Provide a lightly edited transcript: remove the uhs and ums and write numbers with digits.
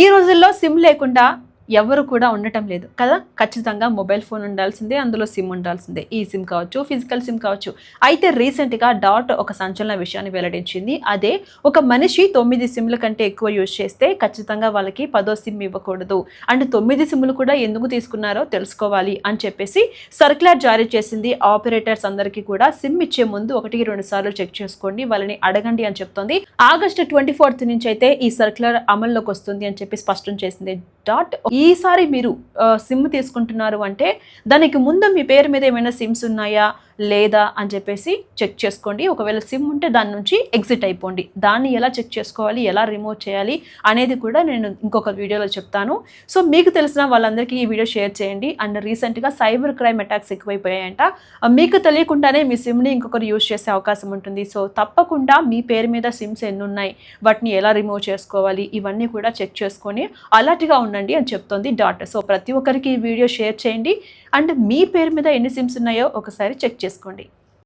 ఈ రోజుల్లో సిమ్ లేకుండా ఎవరు కూడా ఉండటం లేదు కదా. ఖచ్చితంగా మొబైల్ ఫోన్ ఉండాల్సిందే, అందులో సిమ్ ఉండాల్సిందే. ఈ సిమ్ కావచ్చు, ఫిజికల్ సిమ్ కావచ్చు. అయితే రీసెంట్గా డాట్ ఒక సంచలన విషయాన్ని వెల్లడించింది. అదే ఒక మనిషి 9 సిమ్ల కంటే ఎక్కువ యూజ్ చేస్తే ఖచ్చితంగా వాళ్ళకి 10వ సిమ్ ఇవ్వకూడదు, అండ్ 9 సిమ్లు కూడా ఎందుకు తీసుకున్నారో తెలుసుకోవాలి అని చెప్పేసి సర్క్యులర్ జారీ చేసింది. ఆపరేటర్స్ అందరికీ కూడా సిమ్ ఇచ్చే ముందు 1-2 సార్లు చెక్ చేసుకోండి, వాళ్ళని అడగండి అని చెప్తోంది. ఆగస్టు 24 నుంచి అయితే ఈ సర్క్యులర్ అమల్లోకి వస్తుంది అని చెప్పి స్పష్టం చేసింది డాట్. ఈసారి మీరు సిమ్ తీసుకుంటున్నారు అంటే దానికి ముందు మీ పేరు మీద ఏమైనా సిమ్స్ ఉన్నాయా లేదా అని చెప్పేసి చెక్ చేసుకోండి. ఒకవేళ సిమ్ ఉంటే దాని నుంచి ఎగ్జిట్ అయిపోండి. దాన్ని ఎలా చెక్ చేసుకోవాలి, ఎలా రిమూవ్ చేయాలి అనేది కూడా నేను ఇంకొక వీడియోలో చెప్తాను. సో మీకు తెలిసిన వాళ్ళందరికీ ఈ వీడియో షేర్ చేయండి. అండ్ రీసెంట్గా సైబర్ క్రైమ్ అటాక్స్ ఎక్కువైపోయాయంట. మీకు తెలియకుండానే మీ సిమ్ని ఇంకొకరు యూజ్ చేసే అవకాశం ఉంటుంది. సో తప్పకుండా మీ పేరు మీద సిమ్స్ ఎన్ని ఉన్నాయి, వాటిని ఎలా రిమూవ్ చేసుకోవాలి, ఇవన్నీ కూడా చెక్ చేసుకొని అలర్ట్గా ఉండండి అని చెప్తోంది డాట్. సో ప్రతి ఒక్కరికి ఈ వీడియో షేర్ చేయండి అండ్ మీ పేరు మీద ఎన్ని సిమ్స్ ఉన్నాయో ఒకసారి చెక్ చేసుకోండి.